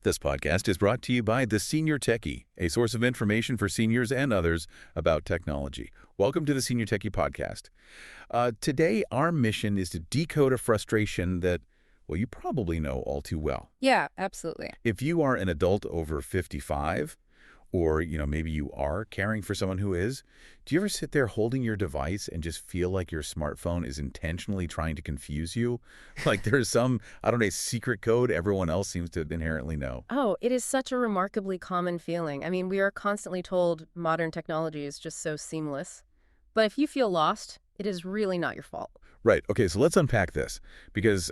This podcast is brought to you by The Senior Techie, a source of information for seniors and others about technology. Welcome to the Senior Techie podcast. Today, our mission is to decode a frustration that, well, you probably know all too well. Yeah, absolutely. If you are an adult over 55, or, maybe you are caring for someone who is, do you ever sit there holding your device and just feel like your smartphone is intentionally trying to confuse you? Like there's some, secret code everyone else seems to inherently know. Oh, it is such a remarkably common feeling. I mean, we are constantly told modern technology is just so seamless. But if you feel lost, it is really not your fault. Right. Okay, so let's unpack this because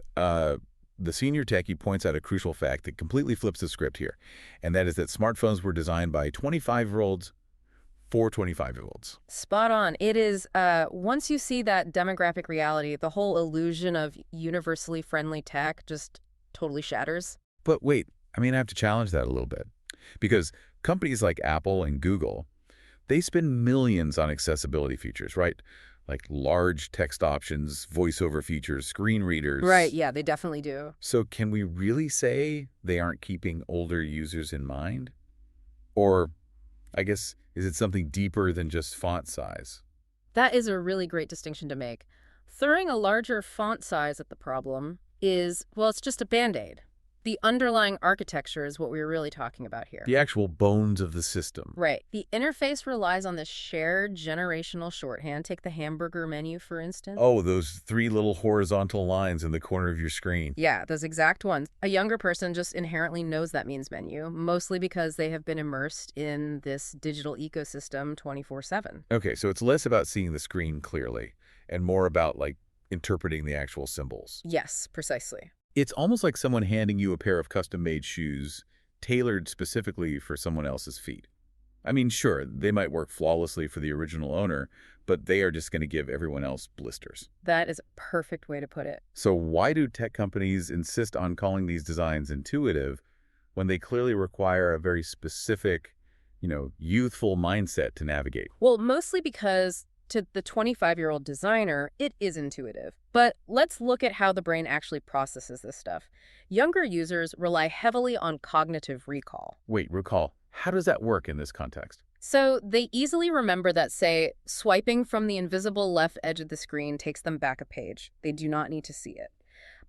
the Senior Techie points out a crucial fact that completely flips the script here, and that is that smartphones were designed by 25-year-olds for 25-year-olds. Spot on. It is, once you see that demographic reality, the whole illusion of universally friendly tech just totally shatters. But wait, I have to challenge that a little bit because companies like Apple and Google, they spend millions on accessibility features, right? Like large text options, voiceover features, screen readers. Right, yeah, they definitely do. So can we really say they aren't keeping older users in mind? Or, I guess, is it something deeper than just font size? That is a really great distinction to make. Throwing a larger font size at the problem is, well, it's just a Band-Aid. The underlying architecture is what we're really talking about here. The actual bones of the system. Right. The interface relies on this shared generational shorthand. Take the hamburger menu, for instance. Oh, those three little horizontal lines in the corner of your screen. Yeah, those exact ones. A younger person just inherently knows that means menu, mostly because they have been immersed in this digital ecosystem 24/7. Okay, so it's less about seeing the screen clearly and more about, interpreting the actual symbols. Yes, precisely. It's almost like someone handing you a pair of custom-made shoes tailored specifically for someone else's feet. Sure, they might work flawlessly for the original owner, but they are just going to give everyone else blisters. That is a perfect way to put it. So why do tech companies insist on calling these designs intuitive when they clearly require a very specific, youthful mindset to navigate? Well, mostly because to the 25-year-old designer, it is intuitive. But let's look at how the brain actually processes this stuff. Younger users rely heavily on cognitive recall. Wait, recall. How does that work in this context? So they easily remember that, say, swiping from the invisible left edge of the screen takes them back a page. They do not need to see it.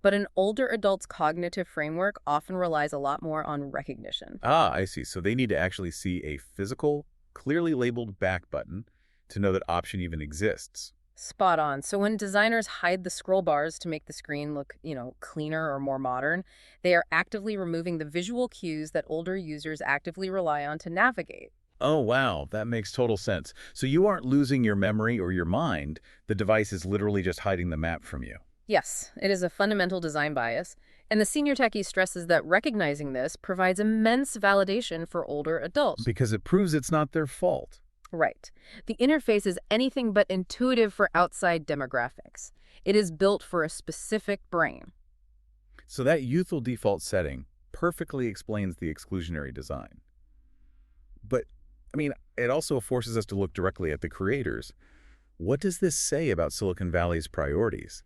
But an older adult's cognitive framework often relies a lot more on recognition. Ah, I see. So they need to actually see a physical, clearly labeled back button to know that option even exists. Spot on. So when designers hide the scroll bars to make the screen look, cleaner or more modern, they are actively removing the visual cues that older users actively rely on to navigate. Oh, wow. That makes total sense. So you aren't losing your memory or your mind. The device is literally just hiding the map from you. Yes, it is a fundamental design bias. And the Senior Techie stresses that recognizing this provides immense validation for older adults. Because it proves it's not their fault. Right. The interface is anything but intuitive for outside demographics. It is built for a specific brain. So that youthful default setting perfectly explains the exclusionary design. But, it also forces us to look directly at the creators. What does this say about Silicon Valley's priorities?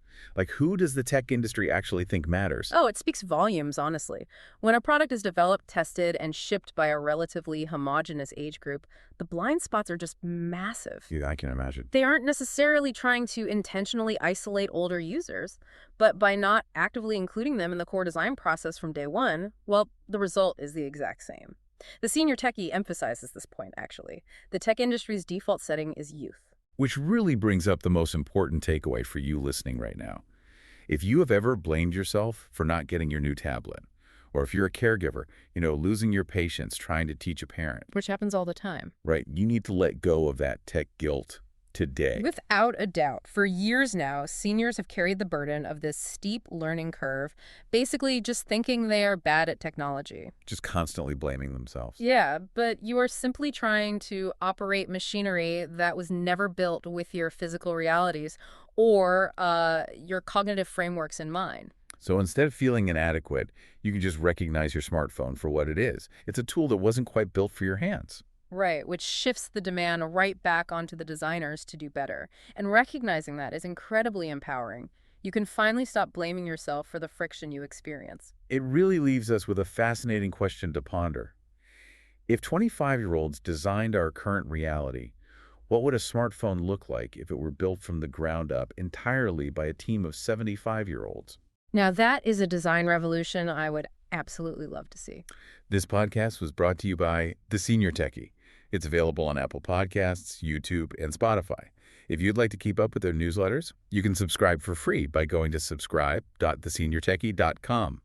Who does the tech industry actually think matters? Oh, it speaks volumes, honestly. When a product is developed, tested, and shipped by a relatively homogeneous age group, the blind spots are just massive. Yeah, I can imagine. They aren't necessarily trying to intentionally isolate older users, but by not actively including them in the core design process from day one, well, the result is the exact same. The Senior Techie emphasizes this point, actually. The tech industry's default setting is youth. Which really brings up the most important takeaway for you listening right now. If you have ever blamed yourself for not getting your new tablet, or if you're a caregiver, losing your patience trying to teach a parent, Which happens all the time. right, you need to let go of that tech guilt today. Without a doubt, for years now, seniors have carried the burden of this steep learning curve, basically just thinking they are bad at technology. Just constantly blaming themselves. Yeah, but you are simply trying to operate machinery that was never built with your physical realities or your cognitive frameworks in mind. So instead of feeling inadequate, you can just recognize your smartphone for what it is. It's a tool that wasn't quite built for your hands. Right, which shifts the demand right back onto the designers to do better. And recognizing that is incredibly empowering. You can finally stop blaming yourself for the friction you experience. It really leaves us with a fascinating question to ponder. If 25-year-olds designed our current reality, what would a smartphone look like if it were built from the ground up entirely by a team of 75-year-olds? Now, that is a design revolution I would absolutely love to see. This podcast was brought to you by The Senior Techie. It's available on Apple Podcasts, YouTube, and Spotify. If you'd like to keep up with their newsletters, you can subscribe for free by going to subscribe.theseniortechie.com.